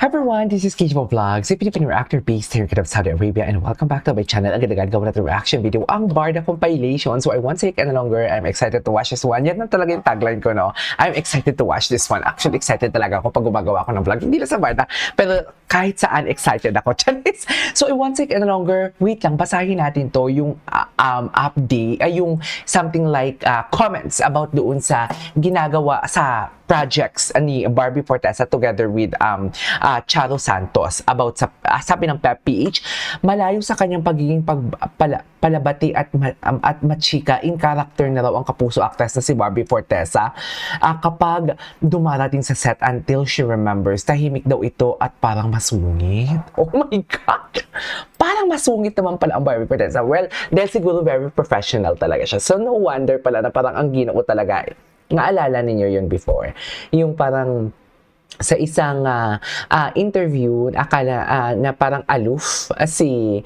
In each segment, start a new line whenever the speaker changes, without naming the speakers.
Hi everyone, this is Kijibo Vlogs, a Filipino actor based here in Saudi Arabia, and welcome back to my channel. Agad-agad gawa natin reaction video, ang Barda compilation. So I won't take any longer, I'm excited to watch this one. Yan na talaga yung tagline ko, no? I'm excited to watch this one. Actually, excited talaga ako pag gumagawa ako ng vlog. Hindi na sa Barda, pero kahit saan excited ako. So I won't take any longer. Wait lang, basahin natin to, yung update, yung something like comments about doon sa ginagawa sa projects ni Barbie Fortesa together with Charo Santos about sa sabi ng PH, malayo sa kanyang pagiging palabati at machika, in character na raw ang kapuso actress na si Barbie Fortesa kapag dumarating sa set until she remembers. Tahimik daw ito at parang masungit. Oh my God! Parang masungit naman pala ang Barbie Fortesa. Well, dahil siguro very professional talaga siya. So no wonder pala na parang ang ginoo talaga. Naalala ninyo yun before. Yung parang sa isang interview, akala na parang aloof si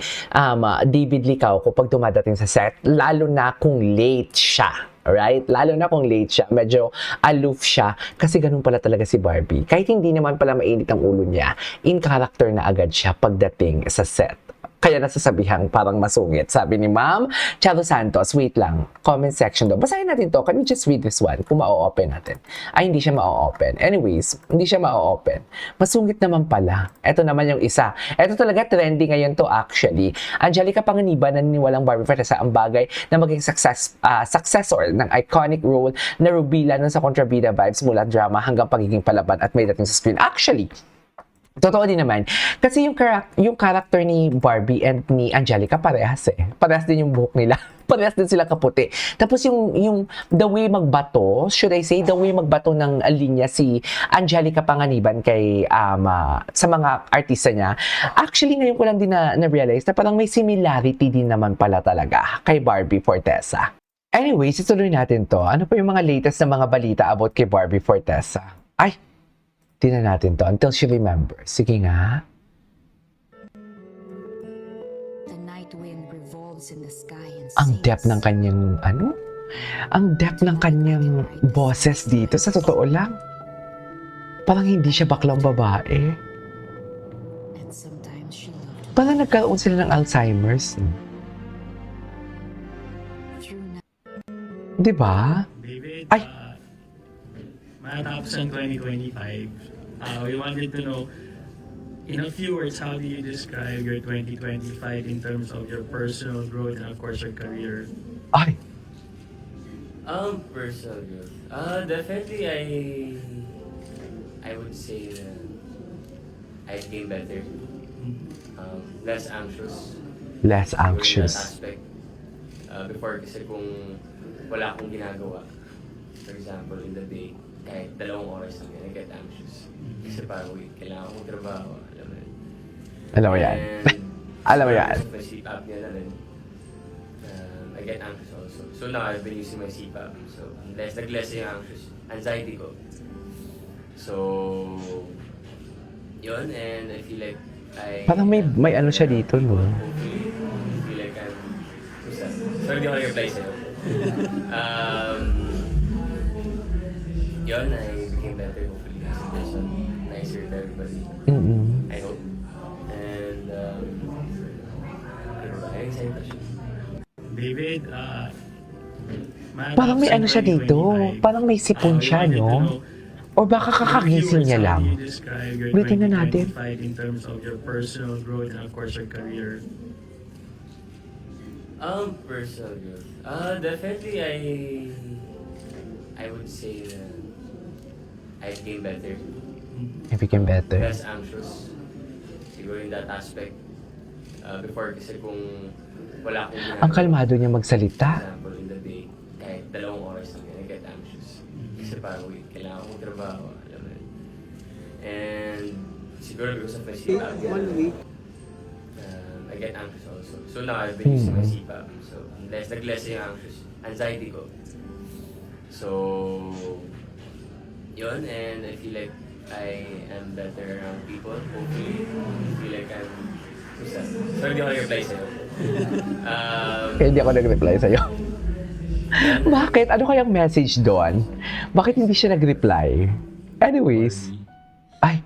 David Licauco pag dumadating sa set, lalo na kung late siya. Alright? Lalo na kung late siya, medyo aloof siya kasi ganun pala talaga si Barbie. Kahit hindi naman pala mainit ang ulo niya, in character na agad siya pagdating sa set. Kaya nasasabihan parang masungit. Sabi ni Ma'am Charo Santos, wait lang, comment section daw. Basahin natin to. Can we just read this one? Kung ma-open natin. Ay, hindi siya ma-open. Anyways, hindi siya ma-open. Masungit naman pala. Ito naman yung isa. Ito talaga trending ngayon to actually. Angelica Panganiban, naniniwalang Barbie Fortesa ang bagay na maging successor ng iconic role na Rubila nun sa kontrabida vibes mula drama hanggang pagiging palaban at may dating sa screen. Actually, totoo din naman. Kasi yung character ni Barbie and ni Angelica parehas eh. Parehas din yung buhok nila. Parehas din sila kaputi. Tapos yung the way magbato, should I say, the way magbato ng linya si Angelica Panganiban kay sa mga artista niya. Actually, ngayon ko lang din na-realize na parang may similarity din naman pala talaga kay Barbie Fortesa. Anyways, ituloy natin to. Ano pa yung mga latest na mga balita about kay Barbie Fortesa? Ay! Tingnan natin to until she remembers. Sige nga. Ang depth ng kanyang, Ang depth ng kanyang boses dito. Sa totoo lang. Parang hindi siya baklang babae. Parang nagkaroon sila ng Alzheimer's. Diba? Ay!
Matapos ang 2025, we wanted to know, in a few words, how do you describe your 2025 in terms of your personal growth and of course your career?
Ay!
Personal growth. Definitely I would say that I became better. Less anxious.
Less
In that
anxious.
aspect. Before kasi kung wala akong ginagawa, for example, in the day, kahit 2 oras lang, I get anxious. Kasi parang, kailangan kong trabaho, alam mo yun.
Alam mo yan. Alam mo yan.
My CPAP niya na rin. I get anxious also. So now, I've been using my CPAP. So, nag-less yung anxiety ko. So, yun, and I feel like
Parang may ano siya dito, no?
Hopefully, I feel like I'm... Sorry, di ako nag-reply sa'yo. Yun, I became better hopefully as a person, nicer to everybody. I hope. And, I'm excited siya.
David,
Parang may ano siya dito. Parang may sipon siya, no? O baka kakagising niya lang. Ulitin na natin.
In terms of your personal growth and of course your career.
Personal growth. Definitely I would say that I became better.
I became better.
Less anxious. Siguro in that aspect. Before kasi kung wala akong ginagawa.
Ang kalmado niya
For
magsalita.
example, in the day, kahit 2 oras lang yan, I get anxious. Kasi parang, kailangan kong trabaho, alam mo yun. And siguro because of my CPAP, I get anxious also. So now, I've been using my CPAP. So, nag-less yung anxiety ko. So, yun, and I feel like I am better around people. Hopefully, I feel like I'm... Sorry, di ako nag-reply sa'yo.
Kaya hindi ako nag-reply sa'yo. Bakit? Ano kayang message doon? Bakit hindi siya nag-reply? Anyways, ay,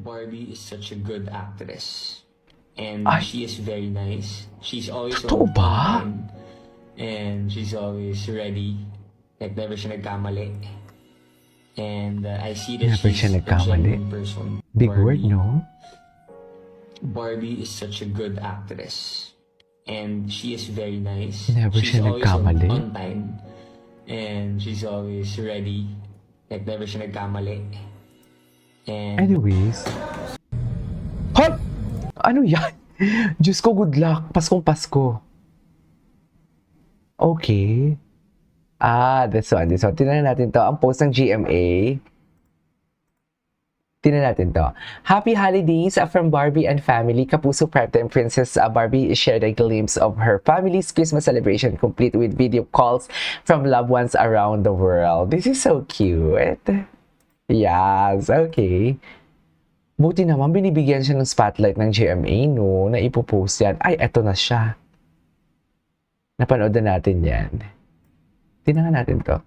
Barbie is such a good actress. And
Ay.
she is very nice. She's always
Totoo ba?
time. And she's always ready. Like, never siya nagkamali. And I see that
Never
she's
siya
a
nagkamali.
genuine person.
Big word, no?
Barbie is such a good actress. And she is very nice.
Never
she's
siya
always
nagkamali.
on time. And she's always ready. Like, never siya nagkamali. And
Anyways. Hoy! Ano yan? Diyos ko, good luck. Paskong Pasko. Okay. This one. Tingnan natin to. Ang post ng GMA. Tingnan natin to. Happy holidays from Barbie and family. Kapuso Primetime Princess Barbie shared a glimpse of her family's Christmas celebration, complete with video calls from loved ones around the world. This is so cute. Yes, okay. Buti naman, binibigyan siya ng spotlight ng GMA, no? Na ipopost yan. Ay, eto na siya. Napanood na natin yan. Tingnan natin to.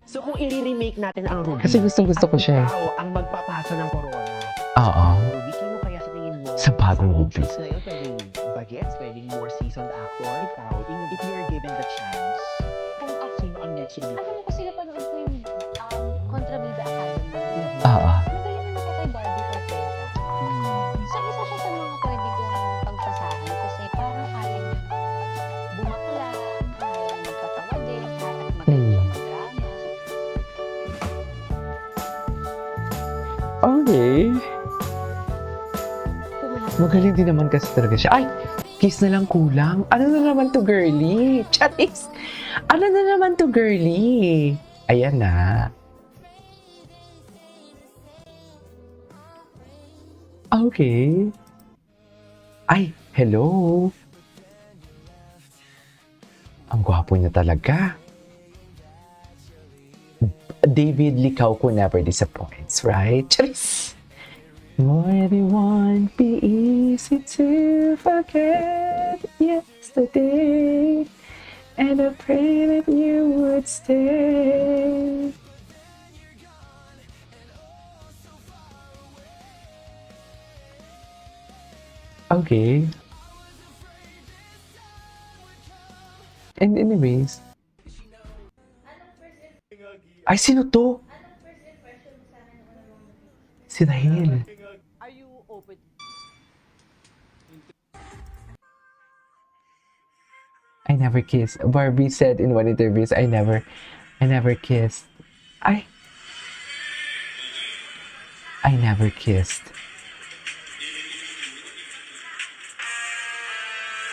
So kung i-remake natin ang Ruby,
Kasi gustong-gusto ko siya eh.
Tao ang magpapasa ng corona.
Oo.
Ruby, sino kaya sa tingin mo?
Sa bagong
ang
Ruby.
options ngayon, pwedeng bagets, pwedeng more seasoned actor. Ikaw, if you're given the chance, kung sino ang next to be?
Alam mo kasi napanood ko yung Contrabida Academy.
Oo.
Magaling naman ako kay Barbie Forteza. So, isa siya sa mga pwede kong pagpasahan kasi parang kaya niya bumakla, kaya niya magpatawa din, at magaling siya mag-drama.
Okay. Magaling din naman kasi talaga siya. Ay! Kiss na lang kulang. Ano na naman to, girly? Charis! Ano na naman to, girly? Ayan na. Okay. Ay, hello. Ang gwapo niya talaga. David Licauco never disappoints, right? Charis! More than one, be easy to forget yesterday. And I pray that you would stay. Okay. And anyways. Ay, sino to? Si Dahil.
Are you open?
I never kissed. Barbie said in one interview, I never kissed. I never kissed.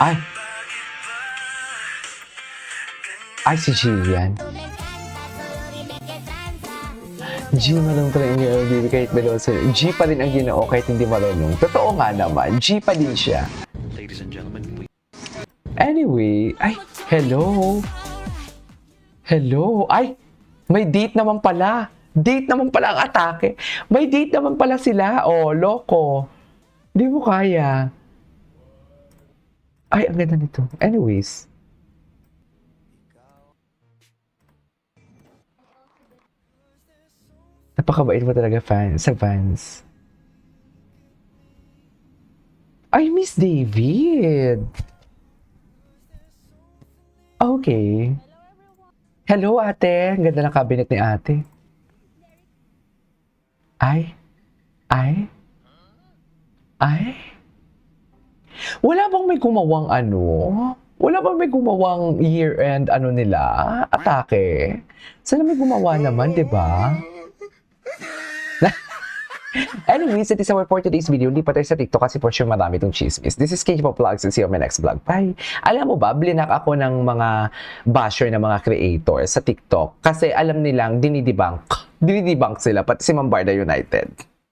Ay, si Jillian. G marunong talaga yung baby kahit maloso. G pa rin ang ginoo kahit hindi marunong. Totoo nga naman, G pa din siya.
Ladies and gentlemen, please.
Anyway, ay, hello. Hello. Ay, may date naman pala. Date naman pala ang atake. May date naman pala sila. Oh, loko. Di mo kaya. Ay, ang ganda nito. Anyways. Napakabait mo talaga sa fans. Ay, Miss David. Okay. Hello, ate. Ang ganda ng cabinet ni ate. Ay. Wala bang may gumawang ano? Wala bang may gumawang year-end ano nila? Atake? Sana may gumawa naman, di ba? Anyways, that is our for today's video. Hindi pa tayo sa TikTok kasi for sure marami itong chismis. This is KJ Pop Vlogs and see you on my next vlog. Bye! Alam mo ba, blinak ako ng mga basher na mga creators sa TikTok kasi alam nilang dinidebunk sila, pati si Mambarda United.